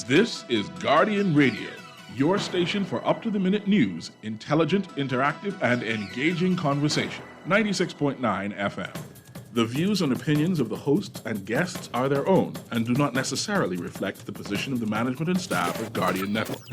This is Guardian Radio, your station for up-to-the-minute news, intelligent, interactive, and engaging conversation. 96.9 FM. The views and opinions of the hosts and guests are their own and do not necessarily reflect the position of the management and staff of Guardian Network.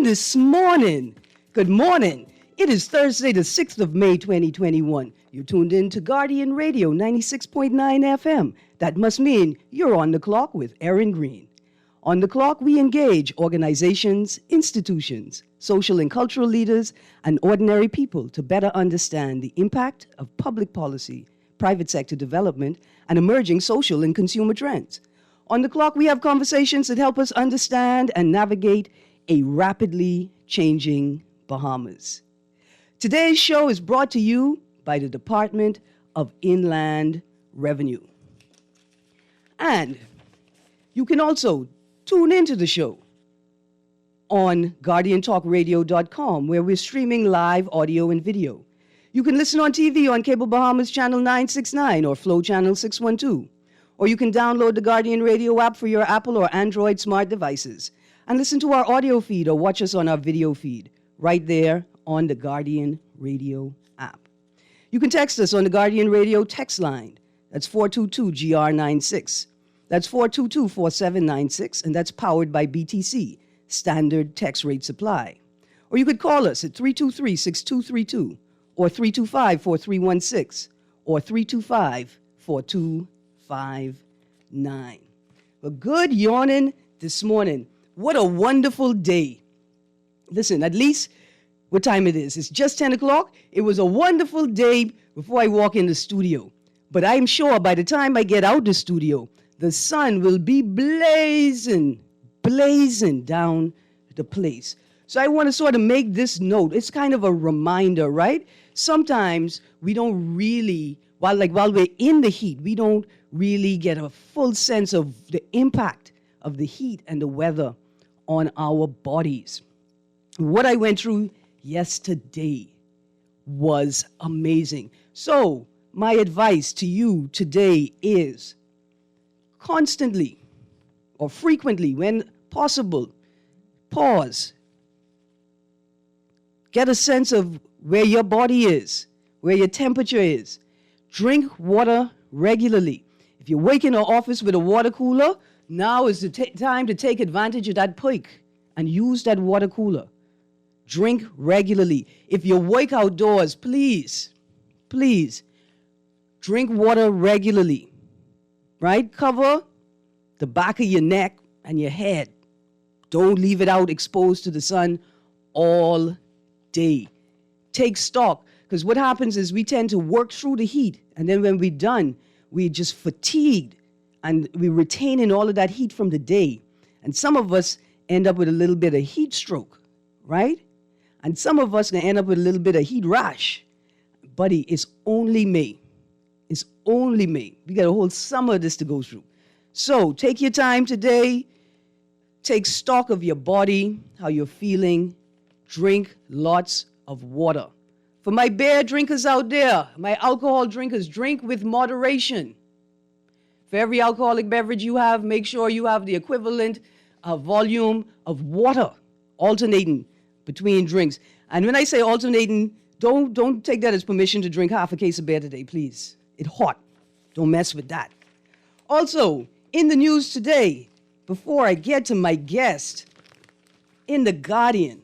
This morning. Good morning. It is Thursday, the 6th of May, 2021. You're tuned in to Guardian Radio 96.9 FM. That must mean you're on the clock with Erin Greene. On the clock, we engage organizations, institutions, social and cultural leaders, and ordinary people to better understand the impact of public policy, private sector development, and emerging social and consumer trends. On the clock, we have conversations that help us understand and navigate a rapidly changing Bahamas. Today's show is brought to you by the Department of Inland Revenue. And you can also tune into the show on GuardianTalkRadio.com, where we're streaming live audio and video. You can listen on TV on Cable Bahamas Channel 969 or Flow Channel 612. Or you can download the Guardian Radio app for your Apple or Android smart devices and listen to our audio feed or watch us on our video feed right there on the Guardian Radio app. You can text us on the Guardian Radio text line. That's 422-GR96. That's 422-4796, and that's powered by BTC, Standard Text Rate Supply. Or you could call us at 323-6232 or 325-4316 or 325-4259. Well, good yawning this morning. What a wonderful day. Listen, at least what time it is. It's just 10 o'clock. It was a wonderful day before I walk in the studio. But I'm sure by the time I get out the studio, the sun will be blazing down the place. So I want to sort of make this note. It's kind of a reminder, right? Sometimes we don't really, while we're in the heat, we don't really get a full sense of the impact of the heat and the weather on our bodies. What I went through yesterday was amazing. So my advice to you today is constantly or frequently, when possible, pause. Get a sense of where your body is, where your temperature is. Drink water regularly. If you wake in an office with a water cooler, now is the time to take advantage of that perk and use that water cooler. Drink regularly. If you work outdoors, please, drink water regularly, right? Cover the back of your neck and your head. Don't leave it out exposed to the sun all day. Take stock, because what happens is we tend to work through the heat, and then when we're done, we're just fatigued, and we're retaining all of that heat from the day. And some of us end up with a little bit of heat stroke, right? And some of us can end up with a little bit of heat rash. Buddy, it's only May. It's only May. We got a whole summer of this to go through. So take your time today. Take stock of your body, how you're feeling. Drink lots of water. For my beer drinkers out there, my alcohol drinkers, drink with moderation. For every alcoholic beverage you have, make sure you have the equivalent volume of water alternating between drinks. And when I say alternating, don't take that as permission to drink half a case of beer today, please. It's hot. Don't mess with that. Also, in the news today, before I get to my guest, in The Guardian,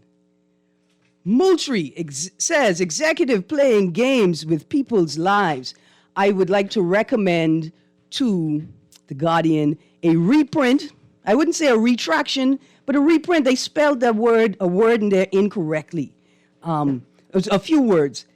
Moultrie says executive playing games with people's lives. I would like to recommend to the Guardian a reprint. I wouldn't say a retraction, but a reprint. They spelled a word in there incorrectly. It was a few words.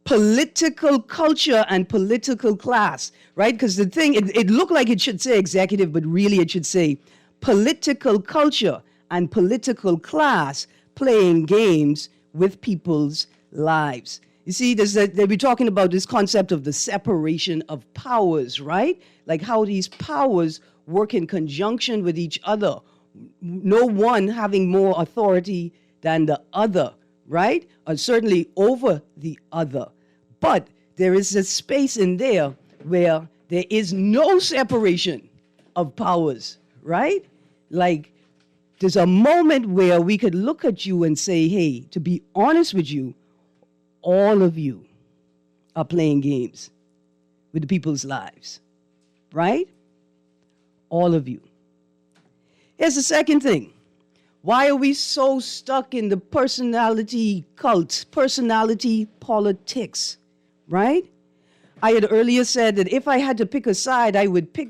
Political culture and political class, right? Because the thing, it looked like it should say executive, but really it should say political culture and political class playing games with people's lives. You see, they be talking about this concept of the separation of powers, right? Like how these powers work in conjunction with each other. No one having more authority than the other, right? Or certainly over the other. But there is a space in there where there is no separation of powers, right? Like there's a moment where we could look at you and say, hey, to be honest with you, all of you are playing games with the people's lives, right? All of you. Here's the second thing. Why are we so stuck in the personality cult, personality politics, right? I had earlier said that if I had to pick a side, I would pick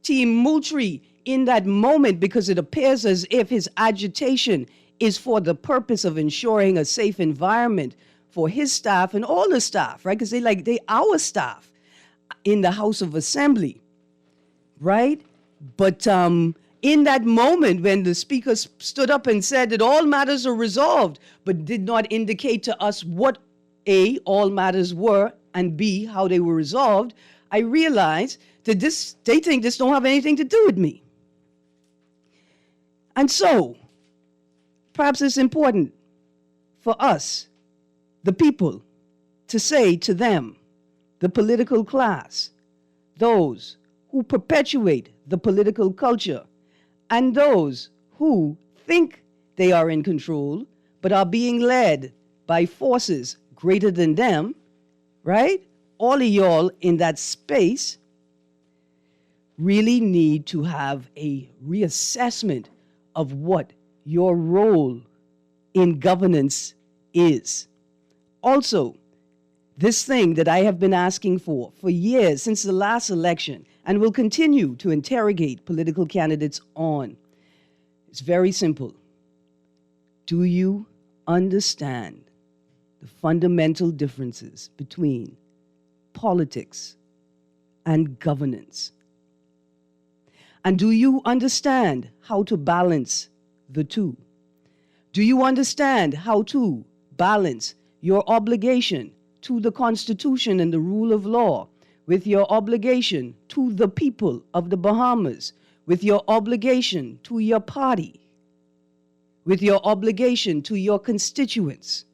Team Moultrie in that moment because it appears as if his agitation is for the purpose of ensuring a safe environment for his staff and all the staff, right? Because they our staff in the House of Assembly, right? But in that moment when the speaker stood up and said that all matters are resolved, but did not indicate to us what A, all matters were, and B, how they were resolved, I realized that they think this don't have anything to do with me. And so, perhaps it's important for us, the people, to say to them, the political class, those who perpetuate the political culture, and those who think they are in control, but are being led by forces greater than them, right? All of y'all in that space really need to have a reassessment of what your role in governance is. Also, this thing that I have been asking for years, since the last election, and will continue to interrogate political candidates on, it's very simple. Do you understand the fundamental differences between politics and governance? And do you understand how to balance the two? Do you understand how to balance your obligation to the Constitution and the rule of law with your obligation to the people of the Bahamas, with your obligation to your party, with your obligation to your constituents?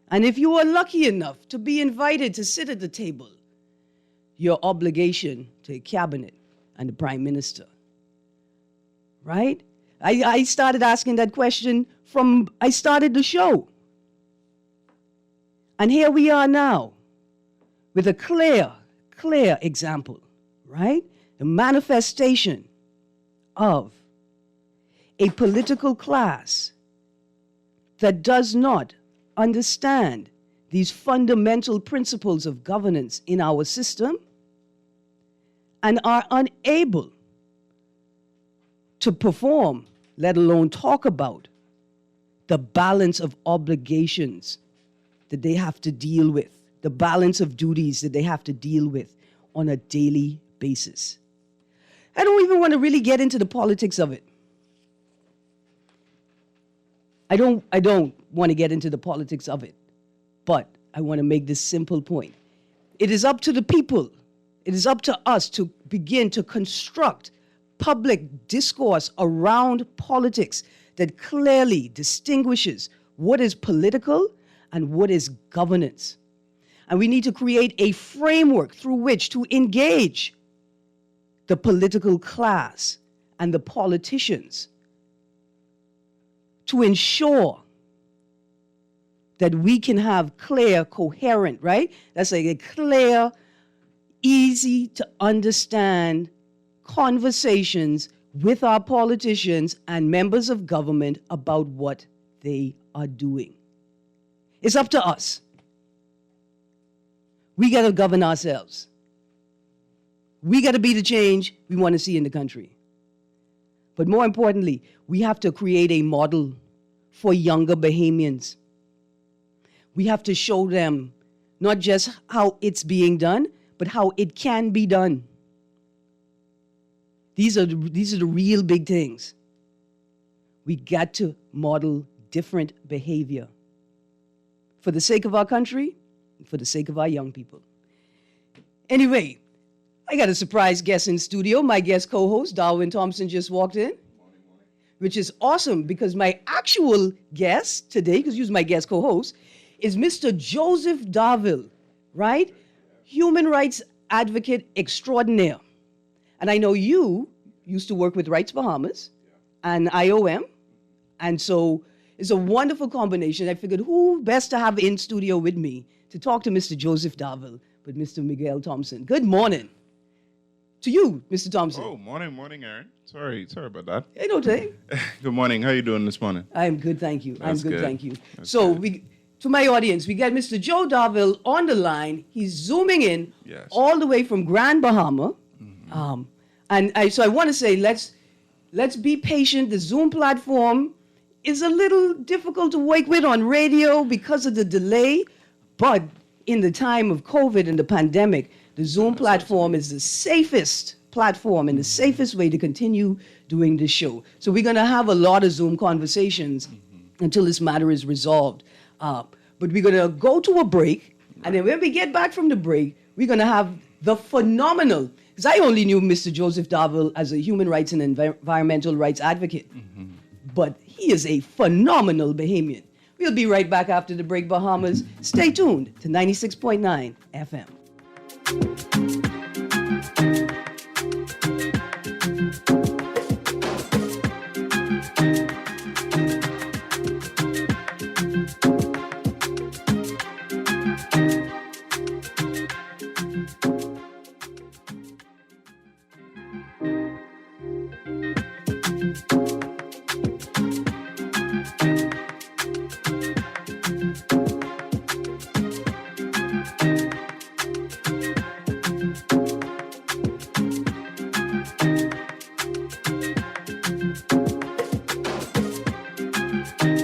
And if you are lucky enough to be invited to sit at the table, your obligation to a cabinet and the prime minister, right? I started asking that question from I started the show. And here we are now with a clear example, right? The manifestation of a political class that does not understand these fundamental principles of governance in our system and are unable to perform, let alone talk about, the balance of obligations that they have to deal with, the balance of duties that they have to deal with on a daily basis. I don't even want to really get into the politics of it. I don't want to get into the politics of it, but I want to make this simple point. It is up to the people, it is up to us to begin to construct public discourse around politics that clearly distinguishes what is political and what is governance. And we need to create a framework through which to engage the political class and the politicians to ensure that we can have clear, coherent, right? That's like a clear, easy to understand conversations with our politicians and members of government about what they are doing. It's up to us. We got to govern ourselves. We got to be the change we want to see in the country. But more importantly, we have to create a model for younger Bahamians. We have to show them not just how it's being done, but how it can be done. These are the real big things. We got to model different behavior for the sake of our country, and for the sake of our young people. Anyway, I got a surprise guest in studio. My guest co-host, Darwin Thompson, just walked in, which is awesome because my actual guest today, because you're my guest co-host, is Mr. Joseph Darville, right? Human rights advocate extraordinaire. And I know you used to work with Rights Bahamas and IOM, and so it's a wonderful combination. I figured who best to have in studio with me to talk to Mr. Joseph Darville, but Mr. Miguel Thompson. Good morning to you, Mr. Thompson. Oh, morning, Erin. Sorry about that. Hey, no thing. Good morning. How you doing this morning? I'm good, thank you. That's I'm good, good. thank you. That's So good. to my audience, we got Mr. Joe Darville on the line. He's zooming in Yes. all the way from Grand Bahama. So I want to say, let's be patient. The Zoom platform is a little difficult to work with on radio because of the delay, but in the time of COVID and the pandemic, the Zoom platform is the safest platform and the safest way to continue doing the show. So we're going to have a lot of Zoom conversations until this matter is resolved. But we're going to go to a break, and then when we get back from the break, we're going to have the phenomenal, because I only knew Mr. Joseph Darville as a human rights and environmental rights advocate, but he is a phenomenal Bahamian. We'll be right back after the break, Bahamas. Stay tuned to 96.9 FM.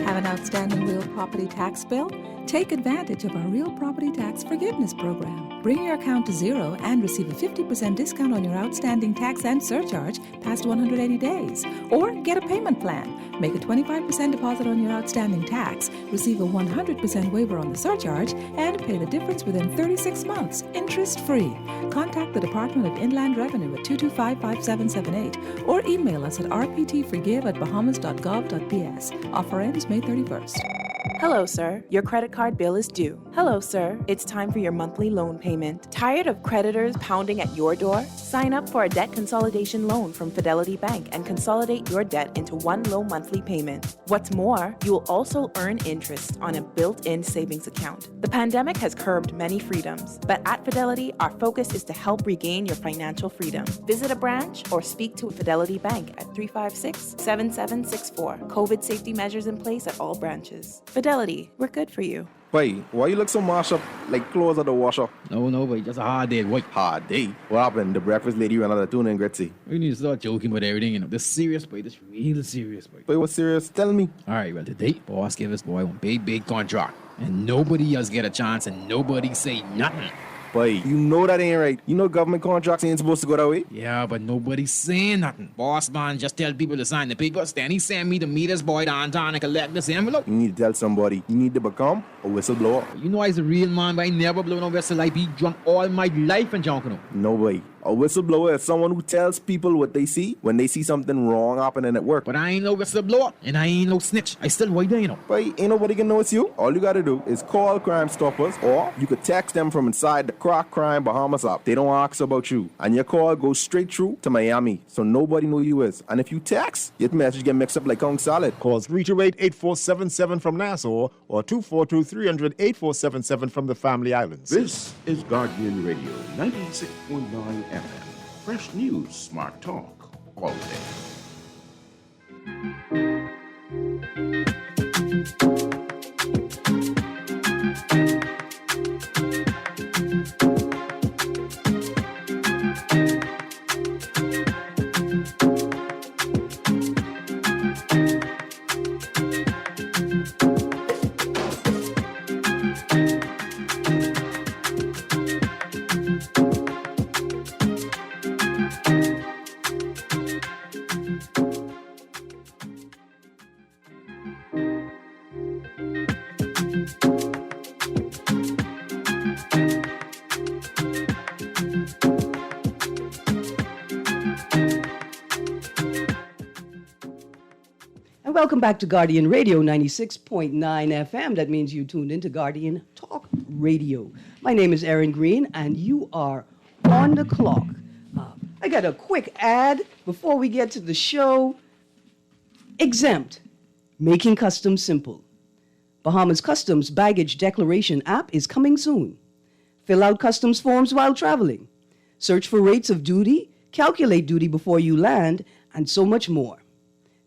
Have an outstanding real property tax bill? Take advantage of our Real Property Tax Forgiveness Program. Bring your account to zero and receive a 50% discount on your outstanding tax and surcharge past 180 days. Or get a payment plan. Make a 25% deposit on your outstanding tax, receive a 100% waiver on the surcharge, and pay the difference within 36 months, interest-free. Contact the Department of Inland Revenue at 225-5778 or email us at rptforgive@bahamas.gov.bs. Offer ends May 31st. Hello, sir. Your credit card bill is due. Hello, sir. It's time for your monthly loan payment. Tired of creditors pounding at your door? Sign up for a debt consolidation loan from Fidelity Bank and consolidate your debt into one low monthly payment. What's more, you will also earn interest on a built-in savings account. The pandemic has curbed many freedoms, but at Fidelity, our focus is to help regain your financial freedom. Visit a branch or speak to a Fidelity Bank at 356-7764. COVID safety measures in place at all branches. Fidelity, we're good for you. Boy, why you look so mashed up like clothes at the washer? No, boy, just a hard day, boy. Hard day. What happened? The breakfast lady ran out of tuna and gritty. We need to start joking about everything, you know. This serious, boy. This real serious, boy. Boy, what's serious? Tell me. All right, well, today, boss gave us, boy, one big contract. And nobody else get a chance and nobody say nothing. Boy, you know that ain't right. You know government contracts ain't supposed to go that way. Yeah, but nobody saying nothing. Boss man just tell people to sign the papers. Then he send me to meet his boy downtown and collect this envelope. You need to tell somebody. You need to become a whistleblower. You know I's a real man, but I never blow no whistle. I be drunk all my life and junk, you know. No way. A whistleblower is someone who tells people what they see when they see something wrong happening at work. But I ain't no whistleblower, and I ain't no snitch. I still right there, you know. Boy, ain't nobody can know it's you. All you gotta do is call Crime Stoppers, or you could text them from inside the Crack Crime Bahamas app. They don't ask about you. And your call goes straight through to Miami, so nobody know you is. And if you text, your message get mixed up like Kong Salad. Call 328-8477 from Nassau or 242-300-8477 from the Family Islands. This is Guardian Radio, 96.9 FM. Fresh news, smart talk, all day. Welcome back to Guardian Radio 96.9 FM. That means you tuned into Guardian Talk Radio. My name is Erin Greene, and you are on the clock. I got a quick ad before we get to the show. Exempt, making customs simple. Bahamas Customs Baggage Declaration app is coming soon. Fill out customs forms while traveling. Search for rates of duty, calculate duty before you land, and so much more.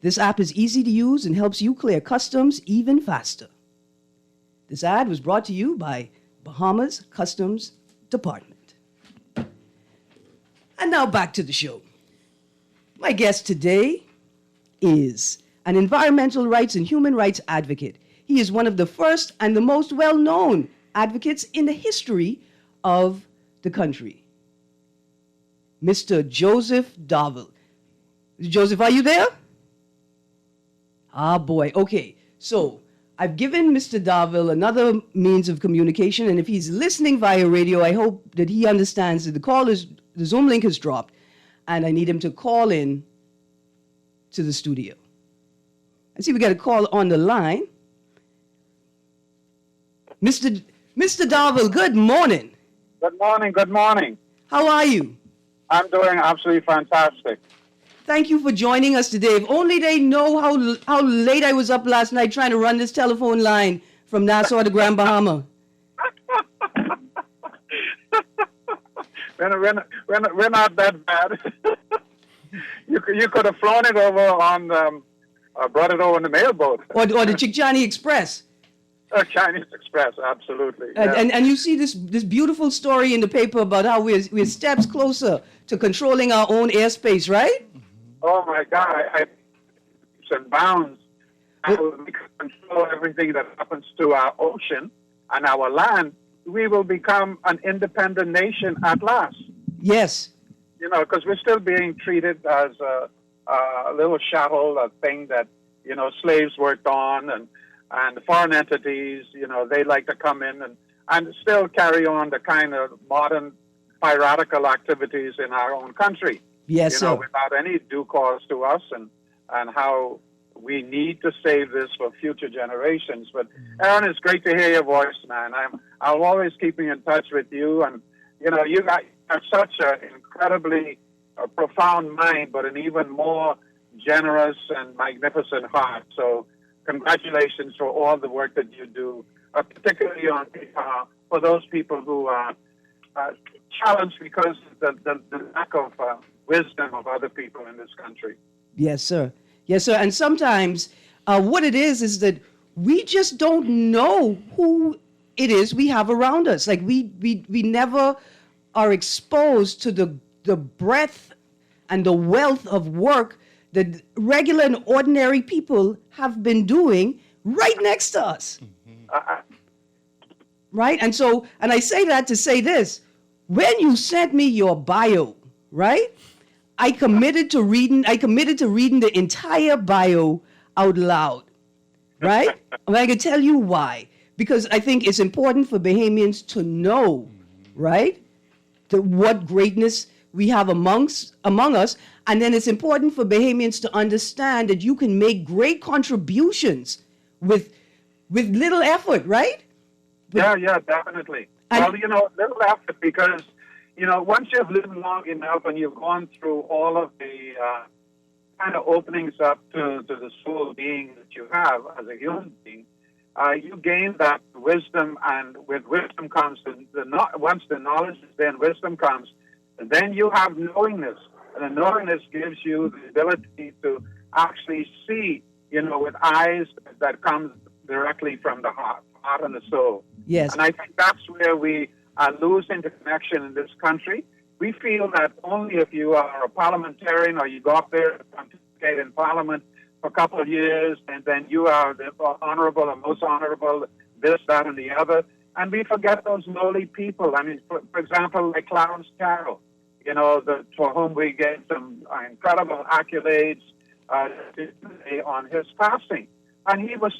This app is easy to use and helps you clear customs even faster. This ad was brought to you by Bahamas Customs Department. And now back to the show. My guest today is an environmental rights and human rights advocate. He is one of the first and the most well-known advocates in the history of the country. Mr. Joseph Darville. Joseph, are you there? Ah, boy. Okay. So I've given Mr. Darville another means of communication, and if he's listening via radio, I hope that he understands that the Zoom link has dropped, and I need him to call in to the studio. I see we got a call on the line. Mr. Darville, good morning. Good morning, good morning. How are you? I'm doing absolutely fantastic. Thank you for joining us today. If only they know how late I was up last night trying to run this telephone line from Nassau to Grand Bahama. We're not that bad. You could have flown it over on, brought it over on the mailboat. Or the Chichani Express. Chinese Express, absolutely. And you see this beautiful story in the paper about how we're steps closer to controlling our own airspace, right? Oh my God! It's in bounds. We can control everything that happens to our ocean and our land. We will become an independent nation at last. Yes. You know, because we're still being treated as a little chattel, a thing that slaves worked on, and foreign entities. They like to come in and still carry on the kind of modern piratical activities in our own country. Yes, sir. Without any due cause to us, and how we need to save this for future generations. But Erin, it's great to hear your voice, man. I'm always keeping in touch with you, and you have such an incredibly profound mind, but an even more generous and magnificent heart. So congratulations for all the work that you do, particularly on for those people who are challenged because of the lack of wisdom of other people in this country. Yes, sir. Yes, sir. And sometimes what it is that we just don't know who it is we have around us. Like we never are exposed to the breadth and the wealth of work that regular and ordinary people have been doing right next to us. Right? And I say that to say this. When you sent me your bio, right? I committed to reading the entire bio out loud, right? And I can tell you why. Because I think it's important for Bahamians to know, right, what greatness we have among us. And then it's important for Bahamians to understand that you can make great contributions with little effort, right? Yeah, definitely. Little effort because, once you've lived long enough and you've gone through all of the kind of openings up to the soul being that you have as a human being, you gain that wisdom, and with wisdom comes once the knowledge is there and wisdom comes, and then you have knowingness, and the knowingness gives you the ability to actually see, with eyes that comes directly from the heart and the soul. Yes. And I think that's where we are losing the connection in this country. We feel that only if you are a parliamentarian or you go up there and participate in parliament for a couple of years, and then you are the honorable or most honorable, this, that, and the other. And we forget those lowly people. I mean, for example, like Clarence Carroll, for whom we get some incredible accolades on his passing. And he was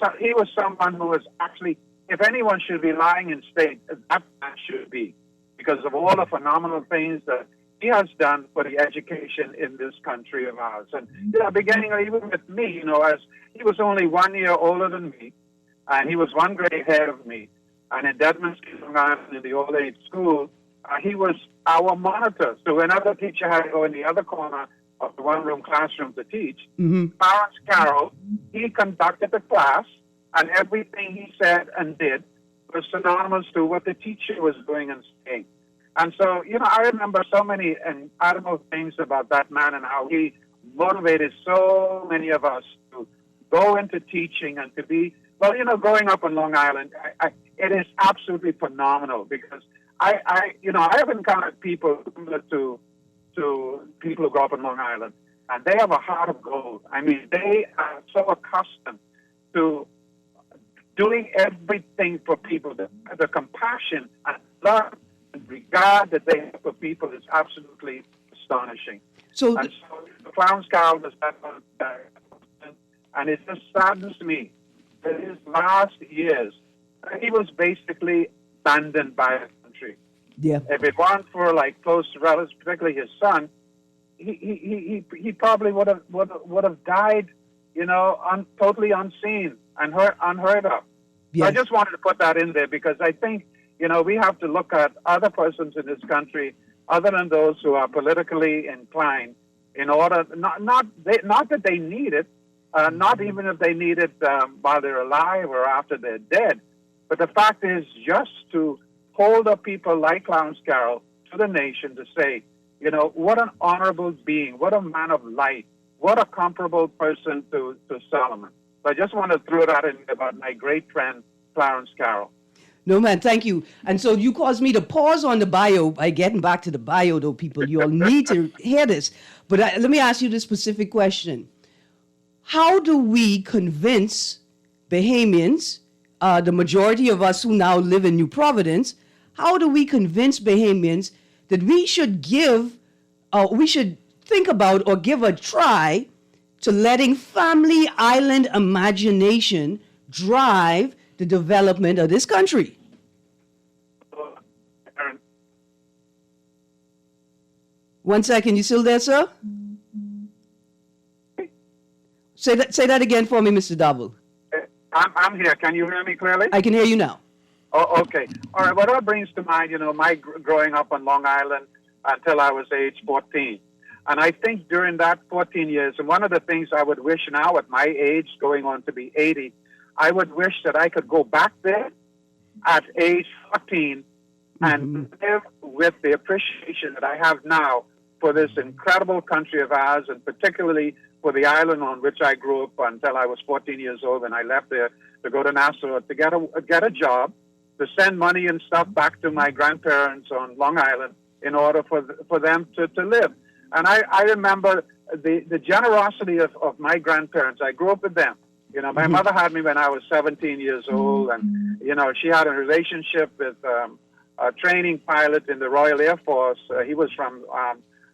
someone who was actually, if anyone should be lying in state, that man should be, because of all the phenomenal things that he has done for the education in this country of ours. And beginning even with me, as he was only 1 year older than me, and he was one grade ahead of me. And in Dedmondsky, Long Island, in the old age school, he was our monitor. So whenever the teacher had to go in the other corner of the one-room classroom to teach, Clarence Carroll, he conducted the class, and everything he said and did was synonymous to what the teacher was doing and saying. And so, I remember so many incredible things about that man and how he motivated so many of us to go into teaching and to be, growing up in Long Island, it is absolutely phenomenal because I have encountered people similar to people who grow up in Long Island, and they have a heart of gold. I mean, they are so accustomed to doing everything for people. The compassion and love and regard that they have for people is absolutely astonishing. So the Clown's Carol was that one, and it just saddens me that his last years, he was basically abandoned by the country. Yeah. If it weren't for close relatives, particularly his son, he probably would have died, totally unseen and unheard of. Yes. So I just wanted to put that in there because I think we have to look at other persons in this country other than those who are politically inclined in order not that they need it, not even if they need it while they're alive or after they're dead, but the fact is just to hold up people like Clarence Carroll to the nation to say, what an honorable being, what a man of light, what a comparable person to Solomon. So I just want to throw that in about my great friend, Clarence Carroll. No, man, thank you. And so you caused me to pause on the bio by getting back to the bio, though, people. You all need to hear this. But let me ask you this specific question. How do we convince Bahamians, the majority of us who now live in New Providence, how do we convince Bahamians that we should think about or give a try to letting family island imagination drive the development of this country? Erin. 1 second, you still there, sir? Say that again for me, Mr. Double. I'm here. Can you hear me clearly? I can hear you now. Oh, okay. All right. What brings to mind, my growing up on Long Island until I was age 14. And I think during that 14 years, and one of the things I would wish now at my age, going on to be 80, I would wish that I could go back there at age 14 and live with the appreciation that I have now for this incredible country of ours, and particularly for the island on which I grew up until I was 14 years old, and I left there to go to Nassau to get a job, to send money and stuff back to my grandparents on Long Island in order for them to live. And I remember the generosity of my grandparents. I grew up with them. My mother had me when I was 17 years old, and, she had a relationship with a training pilot in the Royal Air Force. He was from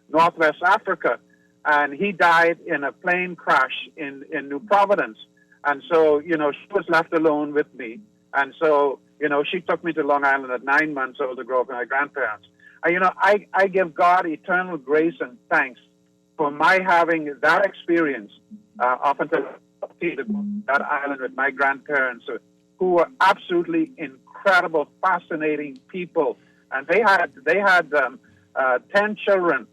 Northwest Africa, and he died in a plane crash in New Providence. And so, she was left alone with me. And so, she took me to Long Island at 9 months old to grow up with my grandparents. I give God eternal grace and thanks for my having that experience up until that island with my grandparents, who were absolutely incredible, fascinating people. And they had 10 children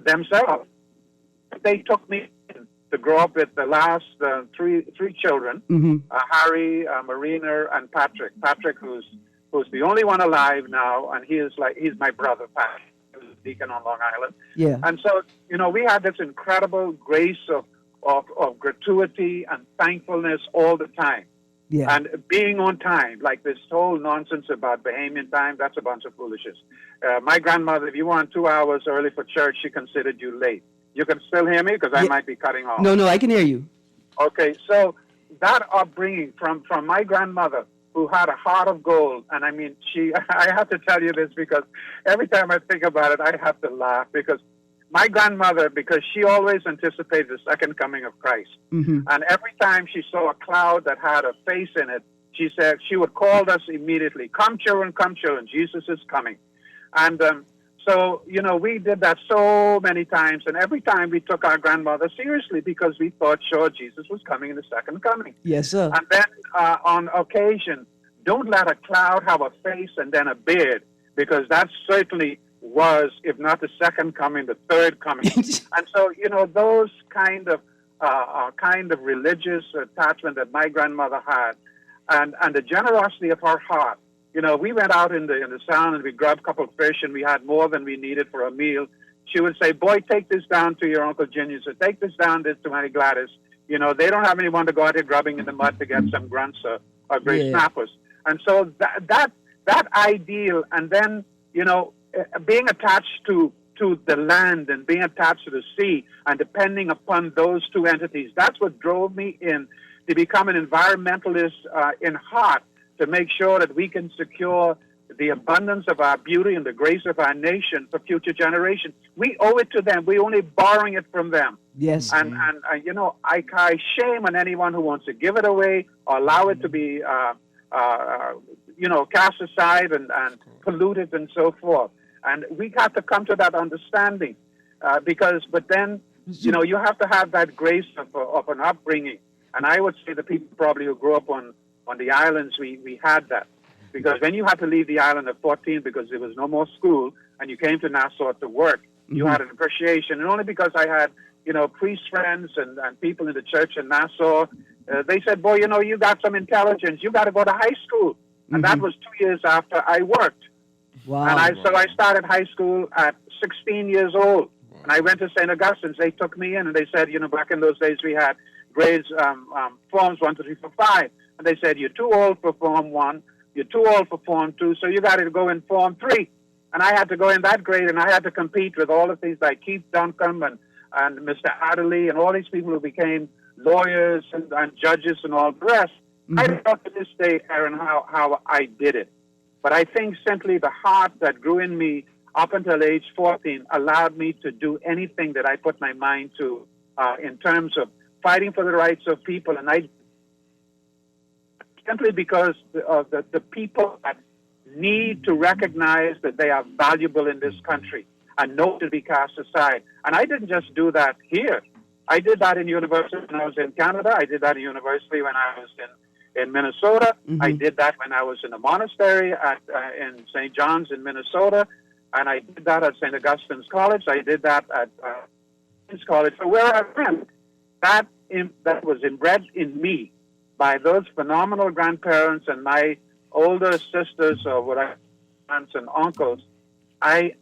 themselves. They took me in to grow up with the last three children, Harry, Marina, and Patrick. Patrick, who's the only one alive now, and he's my brother, Pat. He was a deacon on Long Island. Yeah. And so, we had this incredible grace of gratuity and thankfulness all the time. Yeah. And being on time, like this whole nonsense about Bahamian time, that's a bunch of foolishness. My grandmother, if you weren't 2 hours early for church, she considered you late. You can still hear me? Because I might be cutting off. No, I can hear you. Okay, so that upbringing from my grandmother, who had a heart of gold, and I mean, I have to tell you this because every time I think about it, I have to laugh, because my grandmother, because she always anticipated the second coming of Christ. And every time she saw a cloud that had a face in it, she said, she would call us immediately, come children, Jesus is coming. And So, we did that so many times, and every time we took our grandmother seriously because we thought, sure, Jesus was coming in the second coming. Yes, sir. And then on occasion, don't let a cloud have a face and then a beard, because that certainly was, if not the second coming, the third coming. And so, those kind of religious attachment that my grandmother had, and the generosity of her heart. We went out in the sound and we grabbed a couple of fish and we had more than we needed for a meal. She would say, boy, take this down to your Uncle Junior. So take this down to Auntie Gladys. They don't have anyone to go out here grubbing in the mud to get some grunts or great snappers. And so that ideal, and then, being attached to the land and being attached to the sea and depending upon those two entities, that's what drove me in to become an environmentalist in heart, to make sure that we can secure the abundance of our beauty and the grace of our nation for future generations. We owe it to them. We're only borrowing it from them. Yes. And I shame on anyone who wants to give it away or allow it to be, cast aside and polluted and so forth. And we have to come to that understanding but then, you have to have that grace of an upbringing. And I would say the people probably who grew up on the islands, we had that. Because when you had to leave the island at 14 because there was no more school and you came to Nassau to work, you had an appreciation. And only because I had, priest friends and people in the church in Nassau, they said, boy, you got some intelligence. You got to go to high school. And that was 2 years after I worked. Wow. And so I started high school at 16 years old. And I went to St. Augustine's. They took me in and they said, back in those days we had grades, forms 1, 2, 3, 4, 5. And they said, you're too old for Form 1, you're too old for Form 2, so you got to go in Form 3. And I had to go in that grade, and I had to compete with all of these like Keith Duncombe and Mr. Adderley and all these people who became lawyers and judges and all the rest. I don't know to this day, Erin, how I did it. But I think simply the heart that grew in me up until age 14 allowed me to do anything that I put my mind to in terms of fighting for the rights of people. And I simply because of the people that need to recognize that they are valuable in this country and not to be cast aside. And I didn't just do that here. I did that in university when I was in Canada. I did that in university when I was in Minnesota. I did that when I was in a monastery in St. John's in Minnesota. And I did that at St. Augustine's College. I did that at King's College. So where I went, that was inbred in me by those phenomenal grandparents and my older sisters or aunts and uncles. I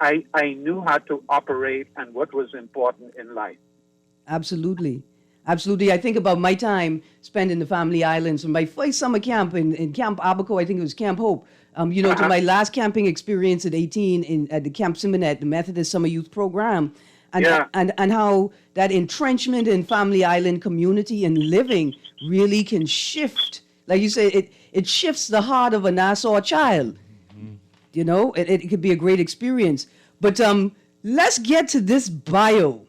knew how to operate and what was important in life. Absolutely. Absolutely. I think about my time spent in the Family Islands from my first summer camp in Camp Abaco, I think it was Camp Hope, to my last camping experience at 18 at the Camp Simonet, the Methodist Summer Youth Program. And how that entrenchment in Family Island community and living really can shift. Like you say, it shifts the heart of a Nassau child. It could be a great experience. But let's get to this bio.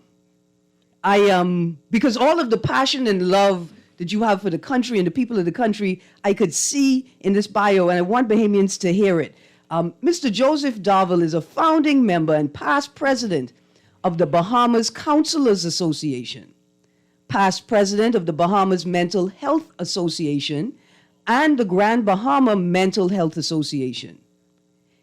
Because all of the passion and love that you have for the country and the people of the country, I could see in this bio, and I want Bahamians to hear it. Mr. Joseph Darville is a founding member and past president of the Bahamas Counselors Association, past president of the Bahamas Mental Health Association, and the Grand Bahama Mental Health Association.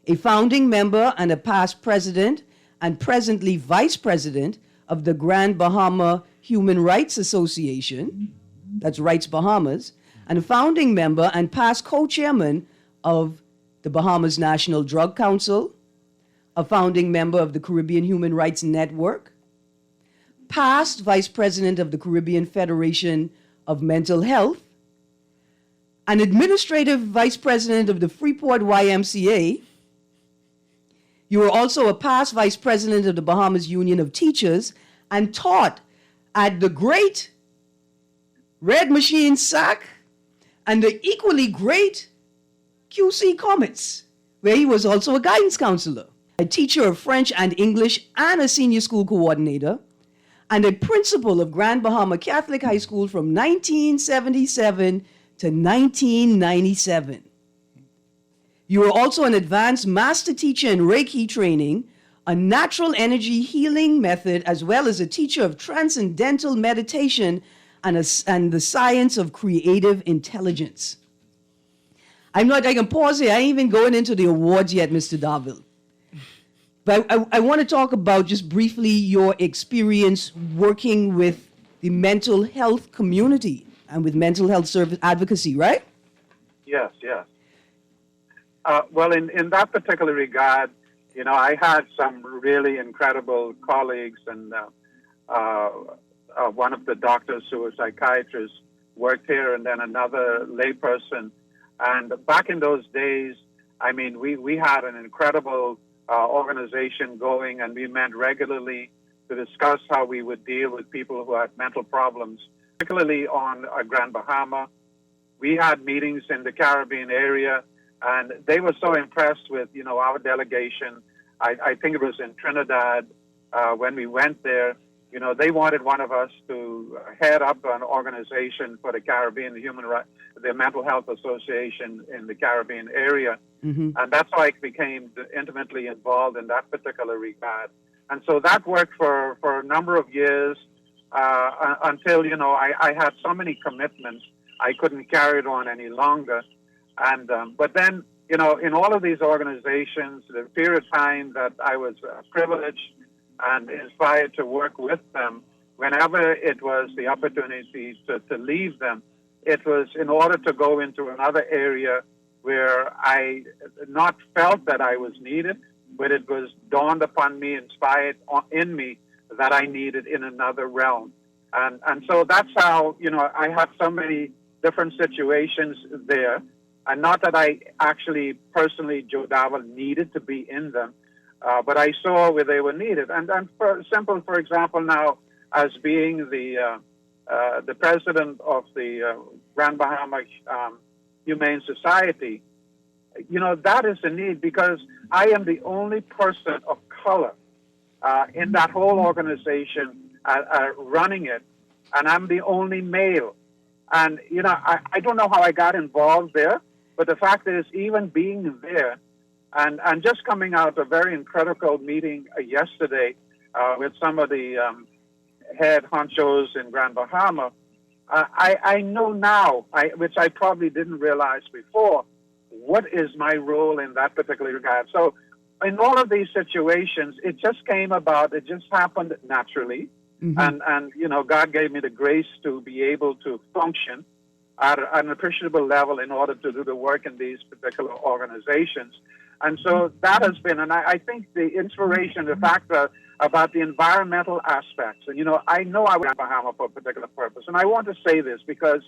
A founding member and a past president and presently vice president of the Grand Bahama Human Rights Association, that's Rights Bahamas, and a founding member and past co-chairman of the Bahamas National Drug Council, a founding member of the Caribbean Human Rights Network, past vice president of the Caribbean Federation of Mental Health, an administrative vice president of the Freeport YMCA. You were also a past vice president of the Bahamas Union of Teachers and taught at the great Red Machine SAC and the equally great QC Comets, where he was also a guidance counselor, a teacher of French and English and a senior school coordinator, and a principal of Grand Bahama Catholic High School from 1977 to 1997. You were also an advanced master teacher in Reiki training a natural energy healing method, as well as a teacher of transcendental meditation and the science of creative intelligence. I'm not, I can pause here. I ain't even going into the awards yet, Mr. Darville. But I want to talk about just briefly your experience working with the mental health community and with mental health service advocacy, right? Yes, yes. Well, in that particular regard, you know, I had some really incredible colleagues, and one of the doctors who was psychiatrist worked here, and then another layperson. And back in those days, I mean, we had an incredible organization going, and we met regularly to discuss how we would deal with people who had mental problems, particularly on Grand Bahama. We had meetings in the Caribbean area, and they were so impressed with, you know, our delegation. I think it was in Trinidad when we went there. You know, they wanted one of us to head up an organization for the Caribbean, the Mental Health Association in the Caribbean area. Mm-hmm. And that's how I became intimately involved in that particular regard. And so that worked for a number of years until, you know, I had so many commitments, I couldn't carry it on any longer. And but then, you know, in all of these organizations, the period of time that I was privileged and inspired to work with them, whenever it was the opportunity to leave them, it was in order to go into another area where I not felt that I was needed, but it was dawned upon me, inspired in me, that I needed in another realm. And so that's how, you know, I had so many different situations there. And not that I actually personally, Joe Darville, needed to be in them, but I saw where they were needed. And for example, now as being the president of the Grand Bahama Humane Society, you know, that is a need, because I am the only person of color in that whole organization running it, and I'm the only male. And, you know, I don't know how I got involved there, but the fact is, even being there, and just coming out of a very incredible meeting yesterday with some of the head honchos in Grand Bahama, I know now, which I probably didn't realize before, what is my role in that particular regard. So in all of these situations, it just came about, it just happened naturally. Mm-hmm. And you know, God gave me the grace to be able to function at an appreciable level in order to do the work in these particular organizations. And so that has been, and I think the inspiration, the fact about the environmental aspects, and, you know, I know I was in Bahama for a particular purpose. And I want to say this because,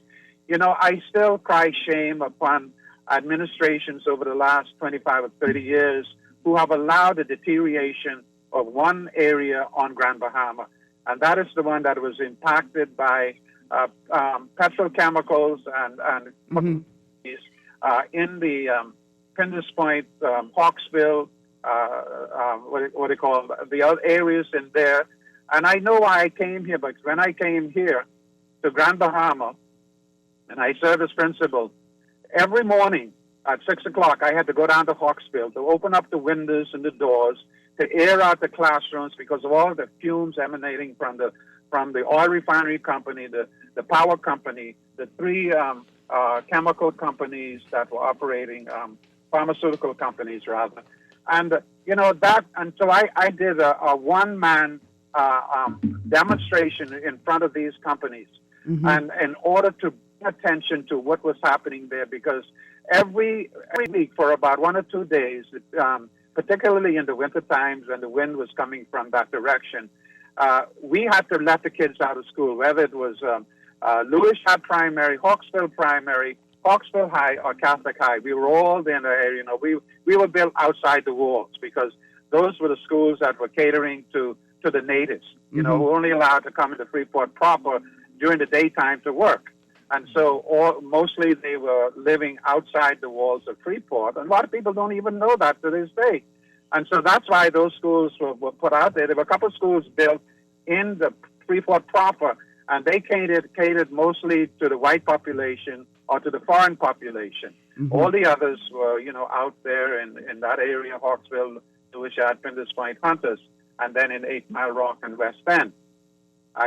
you know, I still cry shame upon administrations over the last 25 or 30 years who have allowed the deterioration of one area on Grand Bahama. And that is the one that was impacted by petrochemicals and mm-hmm. In the Pinders Point, Hawksville, what they call the other areas in there. And I know why I came here, but when I came here to Grand Bahama and I served as principal, every morning at 6 o'clock, I had to go down to Hawksville to open up the windows and the doors to air out the classrooms because of all the fumes emanating from the oil refinery company, the power company, the three chemical companies that were operating, pharmaceutical companies rather. And, you know, that, and so I did a one-man demonstration in front of these companies. Mm-hmm. And in order to pay attention to what was happening there, because every week for about 1 or 2 days, particularly in the winter times when the wind was coming from that direction, we had to let the kids out of school, whether it was Lewisham Primary, Hawksville Primary, Hawksville High, or Catholic High. We were all in the area. You know, we were built outside the walls because those were the schools that were catering to the natives, you know, who were only allowed to come into Freeport proper during the daytime to work. And so mostly they were living outside the walls of Freeport. And a lot of people don't even know that to this day. And so that's why those schools were put out there. There were a couple of schools built in the Freeport proper, and they catered mostly to the white population or to the foreign population. Mm-hmm. All the others were, you know, out there in that area, Hawksville, which are at Flinders Point Hunters, and then in 8 Mile Rock and West End.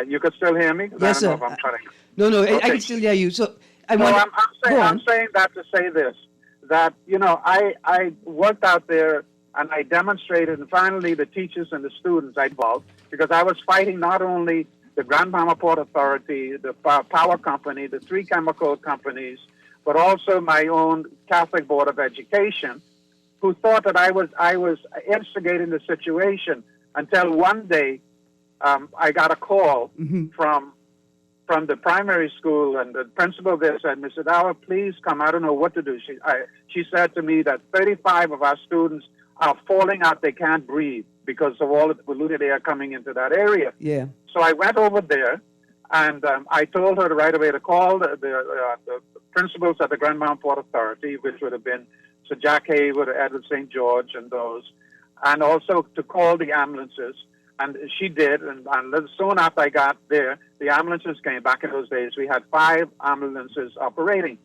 You could still hear me? 'Cause Yes, I don't sir. know if I'm cutting. No, I Okay. can still hear you. So I'm on. saying that to say this, that, I worked out there and I demonstrated, and finally the teachers and the students I involved, because I was fighting not only the Grand Bahama Port Authority, the power company, the 3 chemical companies, but also my own Catholic Board of Education, who thought that I was instigating the situation, until one day I got a call from the primary school, and the principal there said, "Mr. Dower, please come. I don't know what to do." She said to me that 35 of our students are falling out. They can't breathe because of all the polluted air coming into that area. Yeah. So I went over there, and I told her right away to call the principals at the Grand Bahama Port Authority, which would have been Sir Jack Haywood, Edward St. George, and those, and also to call the ambulances. And she did, and soon after I got there, the ambulances came. Back in those days, we had 5 ambulances operating.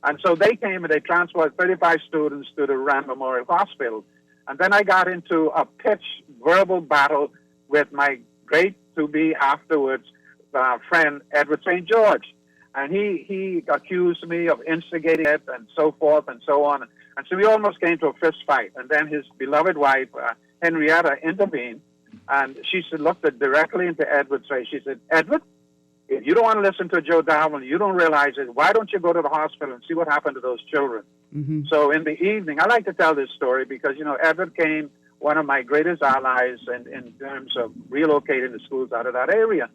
And so they came and they transported 35 students to the Rand Memorial Hospital. And then I got into a pitched verbal battle with my great-to-be afterwards friend, Edward St. George. And he accused me of instigating it and so forth and so on. And so we almost came to a fist fight. And then his beloved wife, Henrietta, intervened. And she said, looked directly into Edward's face. She said, "Edward, if you don't want to listen to Joe Darwin, you don't realize it, why don't you go to the hospital and see what happened to those children?" So in the evening, I like to tell this story because, Edward came one of my greatest allies in terms of relocating the schools out of that area.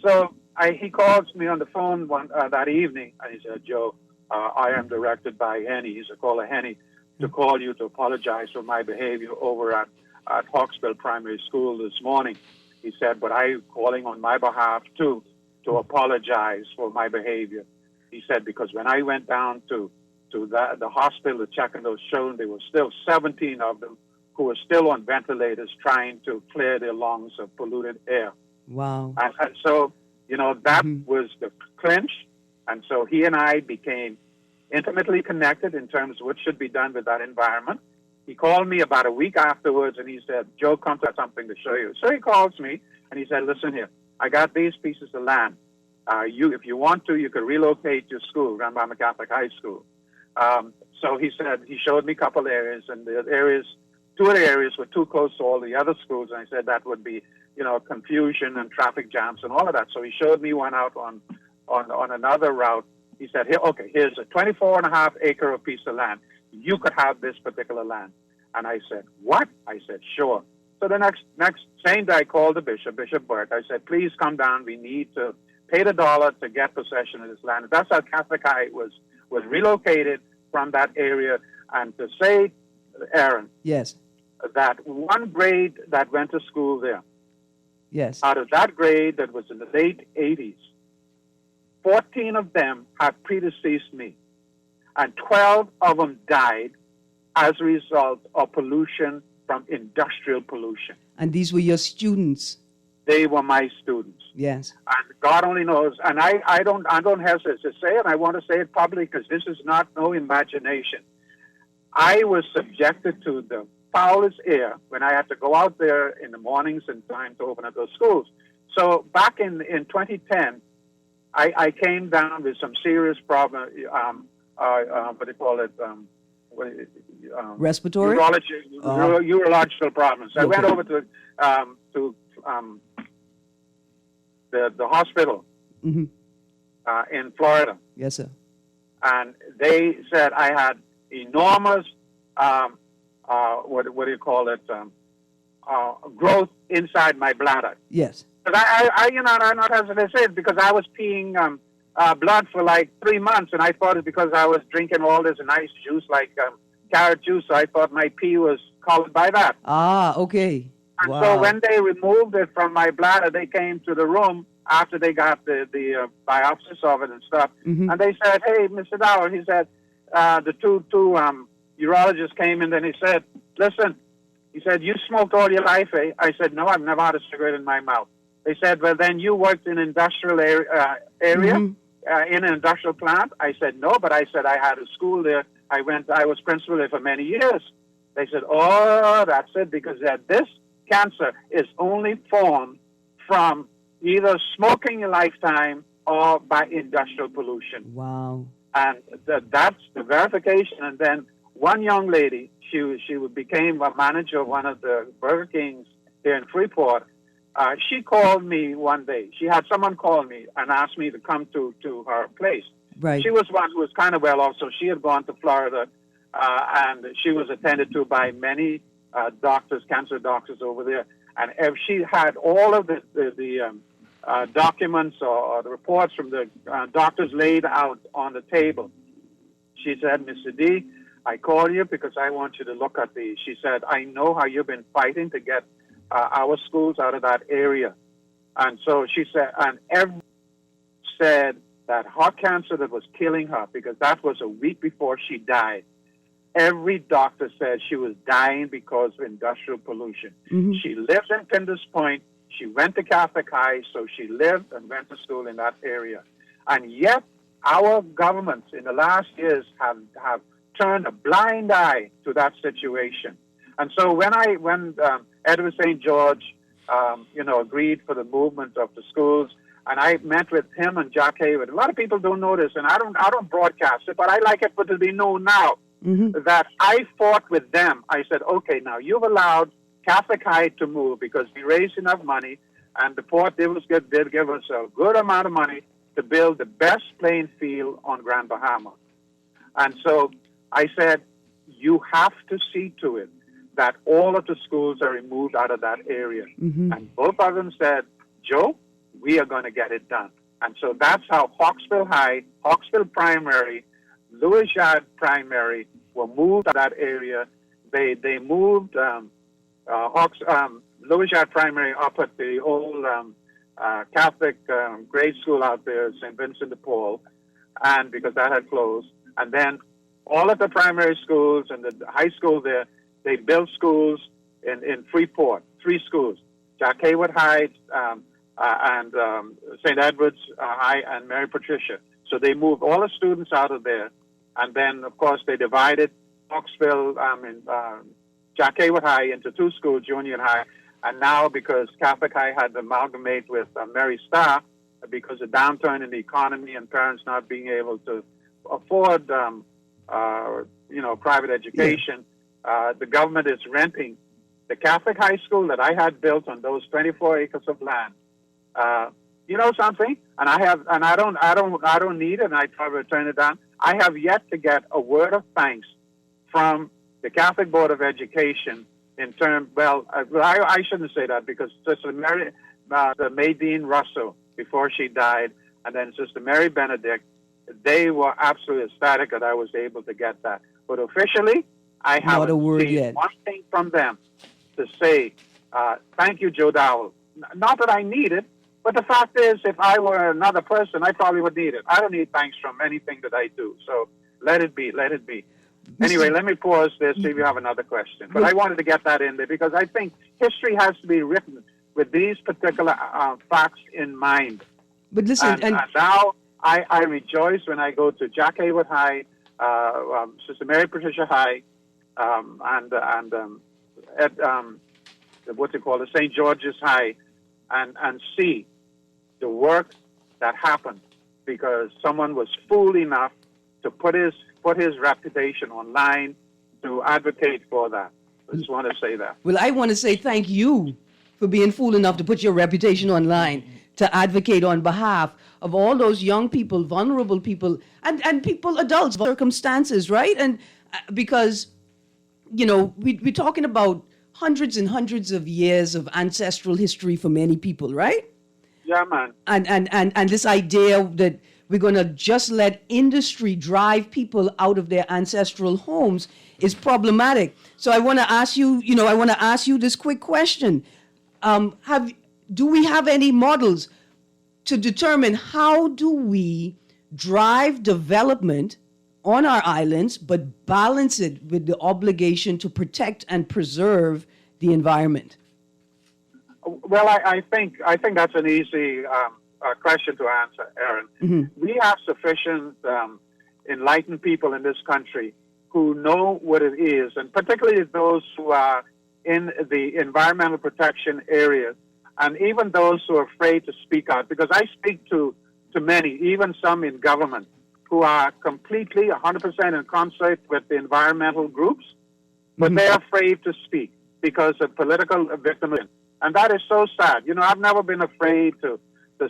So he calls me on the phone that evening, and he said, "Joe, I am directed by Henny," he's a caller Henny, "to call you to apologize for my behavior over at Hawksbill Primary School this morning." He said, "But I'm calling on my behalf, too, to apologize for my behavior." He said, "Because when I went down to the hospital to check on those children, there were still 17 of them who were still on ventilators trying to clear their lungs of polluted air." Wow. And so, that was the clinch. And so he and I became intimately connected in terms of what should be done with that environment. He called me about a week afterwards, and he said, "Joe, come to something to show you." So he calls me, and he said, "Listen here, I got these pieces of land. If you want to, you could relocate your school, Grand Bahama Catholic High School." So he said, he showed me a couple areas, and the areas, 2 of the areas were too close to all the other schools, and I said that would be, confusion and traffic jams and all of that. So he showed me one out on another route. He said, here's a 24.5-acre piece of land. You could have this particular land. And I said, "What?" I said, "Sure." So the next same day I called the bishop, Bishop Burke. I said, "Please come down. We need to pay the dollar to get possession of this land." And that's how Catholic High was relocated from that area. And to say, Aaron, Yes. that one grade that went to school there, Yes. out of that grade that was in the late 80s, 14 of them had predeceased me, and 12 of them died as a result of pollution from industrial pollution. And these were your students. They were my students. Yes. And God only knows. And I don't hesitate to say it. I want to say it publicly because this is not no imagination. I was subjected to the foulest air when I had to go out there in the mornings and time to open up those schools. So back in 2010, I came down with some serious problem. What do you call it? Respiratory? Urological problems. I went Okay. over to the hospital in Florida, Yes, sir. and they said I had enormous what do you call it? Growth inside my bladder. Yes. But I'm not hesitant to say it because I was peeing blood for like 3 months, and I thought it's because I was drinking all this nice juice like carrot juice. So I thought my pee was colored by that. Ah, okay. And Wow. so when they removed it from my bladder, they came to the room after they got the biopsies of it and stuff, and they said, "Hey, Mr. Dower," he said, the two urologists came in, and he said, "Listen," he said, "you smoked all your life, eh?" I said, "No, I've never had a cigarette in my mouth." They said, "Well, then you worked in an industrial area in an industrial plant?" I said, "No, but I said I had a school there. I was principal there for many years." They said, oh, that's it, because this cancer is only formed from either smoking a lifetime or by industrial pollution. Wow. And that's the verification. And then one young lady, she became a manager of one of the Burger Kings here in Freeport. She called me one day. She had someone call me and asked me to come to her place. Right. She was one who was kind of well off, so she had gone to Florida, and she was attended to by many doctors, cancer doctors over there. And if she had all of the documents or the reports from the doctors laid out on the table. She said, Mr. D, I call you because I want you to look at these. She said, I know how you've been fighting to get our schools out of that area. And so she said, and everyone said that heart cancer that was killing her, because that was a week before she died. Every doctor said she was dying because of industrial pollution. Mm-hmm. She lives in Pinders Point. She went to Catholic High, so she lived and went to school in that area. And yet, our governments in the last years have turned a blind eye to that situation. And so when Edward St. George, agreed for the movement of the schools, and I met with him and Jack Hayward. A lot of people don't know this, and I don't broadcast it, but I like it for it to be known now that I fought with them. I said, okay, now you've allowed Catholic High to move because we raised enough money, and the port did give us a good amount of money to build the best playing field on Grand Bahama. And so I said, you have to see to it that all of the schools are removed out of that area. Mm-hmm. And both of them said, Joe, we are going to get it done. And so that's how Hawksville High, Hawksville Primary, Louis Jard Primary were moved to that area. They moved Louis Jard Primary up at the old Catholic grade school out there, St. Vincent de Paul, and because that had closed. And then all of the primary schools and the high school there, they built schools in Freeport, 3 schools, Jack Hayward High, and St. Edward's High and Mary Patricia. So they moved all the students out of there. And then, of course, they divided Hawksville and Jack Hayward High into 2 schools, junior and high. And now, because Catholic High had to amalgamate with Mary Star, because of downturn in the economy and parents not being able to afford, private education, the government is renting the Catholic high school that I had built on those 24 acres of land. You know something? And I don't need it, and I probably turn it down. I have yet to get a word of thanks from the Catholic Board of Education in terms. I shouldn't say that because Sister Mary, the Maydeen Russell, before she died, and then Sister Mary Benedict, they were absolutely ecstatic that I was able to get that. But officially, I haven't seen one thing from them to say, thank you, Joe Dowell. Not that I need it, but the fact is, if I were another person, I probably would need it. I don't need thanks from anything that I do. So let it be, let it be. Anyway, let me pause there, see if you have another question. But I wanted to get that in there because I think history has to be written with these particular facts in mind. But listen, and now I rejoice when I go to Jack Hayward High, Sister Mary Patricia High, St. George's High, and see the work that happened because someone was fool enough to put his reputation online to advocate for that. I just want to say that. Well, I want to say thank you for being fool enough to put your reputation online to advocate on behalf of all those young people, vulnerable people, and people, adults, circumstances, right? And because, we're talking about hundreds and hundreds of years of ancestral history for many people, right? Yeah, man. And this idea that we're going to just let industry drive people out of their ancestral homes is problematic. So I want to ask you, this quick question. Do we have any models to determine how do we drive development on our islands, but balance it with the obligation to protect and preserve the environment? Well, I think that's an easy question to answer, Erin. Mm-hmm. We have sufficient enlightened people in this country who know what it is, and particularly those who are in the environmental protection areas, and even those who are afraid to speak out, because I speak to many, even some in government, who are completely 100% in concert with the environmental groups, but they're afraid to speak because of political victimhood. And that is so sad. You know, I've never been afraid to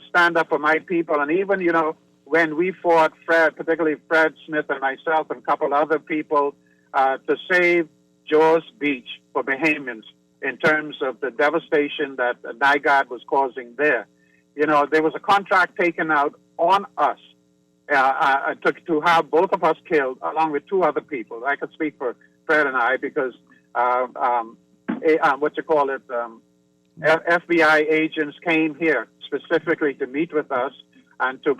stand up for my people. And even, you know, when we fought, particularly Fred Smith and myself and a couple other people, to save Jaws Beach for Bahamians in terms of the devastation that NIGAD was causing there. You know, there was a contract taken out on us to have both of us killed, along with two other people. I could speak for Fred and I because, FBI agents came here specifically to meet with us and to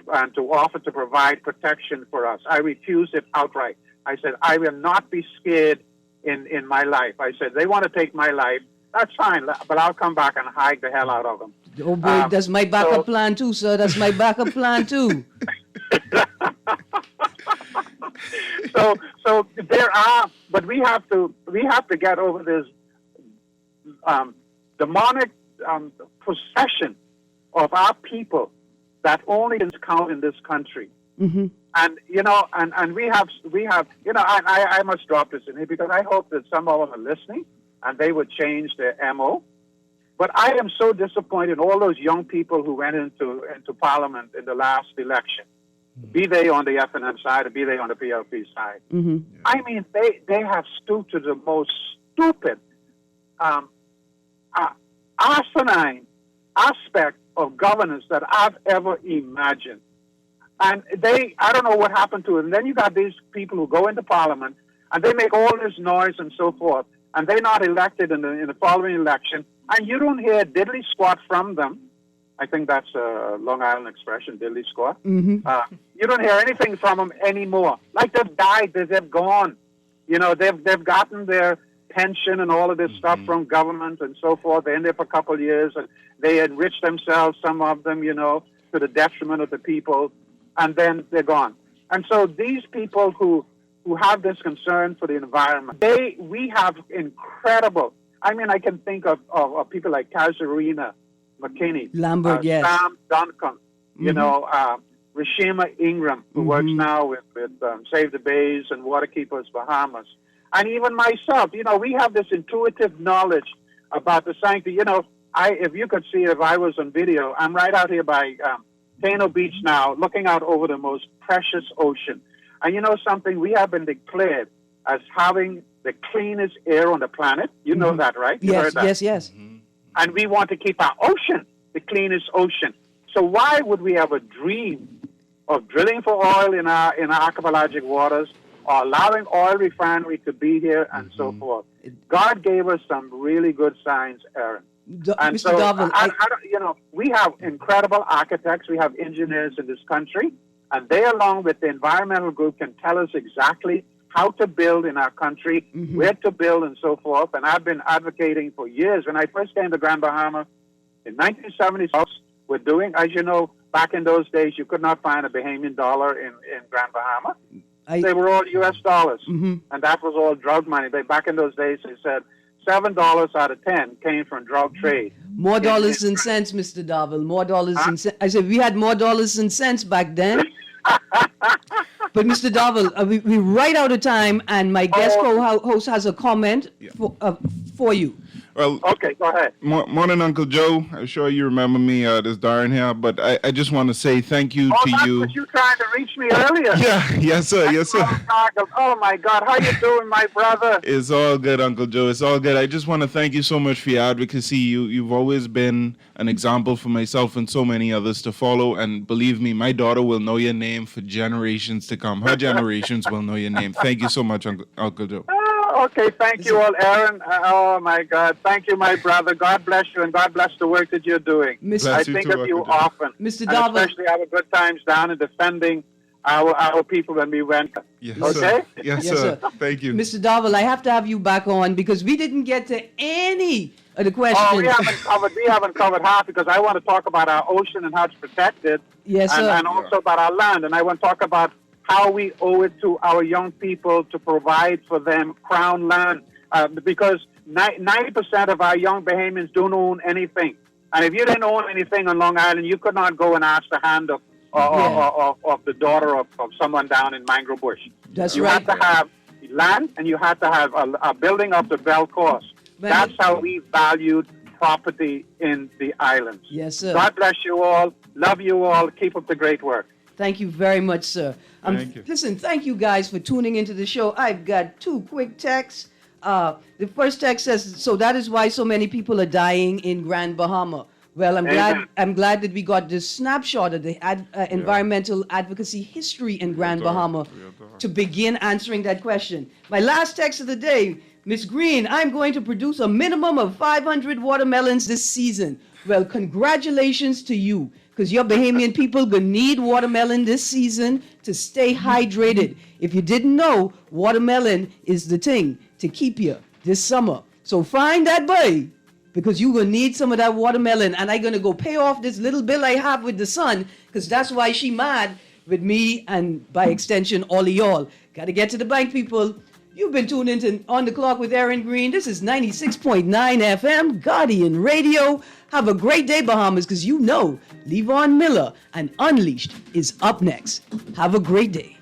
offer to provide protection for us. I refused it outright. I said, I will not be scared in my life. I said, they want to take my life. That's fine, but I'll come back and hike the hell out of them. Oh boy, that's my backup plan too, sir. That's my backup plan too. So there are, but we have to get over this demonic possession of our people that only is count in this country. Mm-hmm. And you know, and we have, you know, I must drop this in here because I hope that some of them are listening and they would change their MO. But I am so disappointed in all those young people who went into Parliament in the last election, be they on the FNM side or be they on the PLP side. Mm-hmm. I mean, they have stooped to the most stupid, asinine aspect of governance that I've ever imagined. And I don't know what happened to it. And then you got these people who go into Parliament and they make all this noise and so forth, and they're not elected in the following election, and you don't hear diddly squat from them. I think that's a Long Island expression, diddly squat. Mm-hmm. You don't hear anything from them anymore. Like they've died, they've gone. You know, they've gotten their pension and all of this stuff from government and so forth. They're in there for a couple of years, and they enrich themselves, some of them, you know, to the detriment of the people, and then they're gone. And so these people who have this concern for the environment, we have incredible, I mean, I can think of people like Kazarina McKinney, Lambert, yes. Sam Duncan, you know, Rashima Ingram, who works now with Save the Bays and Waterkeepers Bahamas. And even myself, you know, we have this intuitive knowledge about the sanctity. You know, if you could see, if I was on video, I'm right out here by Tano Beach now, looking out over the most precious ocean. And you know something? We have been declared as having the cleanest air on the planet. You know that, right? You heard that. Yes. And we want to keep our ocean the cleanest ocean. So why would we ever dream of drilling for oil in our archipelagic waters or allowing oil refinery to be here and so forth? God gave us some really good signs, Aaron. And Mr. so, Darville, you know, we have incredible architects, we have engineers in this country, and they, along with the environmental group, can tell us exactly how to build in our country, where to build, and so forth. And I've been advocating for years. When I first came to Grand Bahama in 1976, we're doing, as you know, back in those days, you could not find a Bahamian dollar in Grand Bahama. They were all U.S. dollars, and that was all drug money. Back in those days, they said $7 out of 10 came from drug trade. More dollars than cents, Mr. Darville. More dollars than cents. I said we had more dollars than cents back then. But Mr. Darville, we're right out of time, and my guest co-host has a comment for you. Well, okay, go ahead. Morning, Uncle Joe. I'm sure you remember me. This Darren here, but I just want to say thank you to you. That's what you trying to reach me earlier. Yeah, yes, sir. Oh my God, how you doing, my brother? It's all good, Uncle Joe. It's all good. I just want to thank you so much for your advocacy. You've always been an example for myself and so many others to follow. And believe me, my daughter will know your name for generations to come. Her generations will know your name. Thank you so much, Uncle Joe. Okay, thank you all, Aaron. Oh, my God. Thank you, my brother. God bless you, and God bless the work that you're doing. I think of you often. Mr. Darville. Especially our good times down in defending our people when we went. Yes, okay? Sir. Yes, sir. Thank you. Mr. Darville, I have to have you back on because we didn't get to any of the questions. Oh, we haven't covered half because I want to talk about our ocean and how to protect it. Yes, sir. And also about our land. And I want to talk about how we owe it to our young people to provide for them crown land, because 90% of our young Bahamians don't own anything. And if you didn't own anything on Long Island, you could not go and ask the hand of the daughter of someone down in Mangrove Bush. That's you right. You had to have land, and you had to have a building of the bell course. That's how we valued property in the islands. Yes, sir. God bless you all. Love you all. Keep up the great work. Thank you very much, sir. Thank you. Listen, thank you guys for tuning into the show. I've got two quick texts. The first text says, so that is why so many people are dying in Grand Bahama. Well, I'm glad that we got this snapshot of the environmental advocacy history in Grand Bahama to begin answering that question. My last text of the day, Miss Greene, I'm going to produce a minimum of 500 watermelons this season. Well, congratulations to you, because your Bahamian people gonna need watermelon this season to stay hydrated. If you didn't know, watermelon is the thing to keep you this summer. So find that boy, because you're going to need some of that watermelon, and I'm going to go pay off this little bill I have with the sun, because that's why she mad with me and, by extension, all of y'all. Got to get to the bank, people. You've been tuned into On the Clock with Erin Greene. This is 96.9 FM, Guardian Radio. Have a great day, Bahamas, because you know Levon Miller and Unleashed is up next. Have a great day.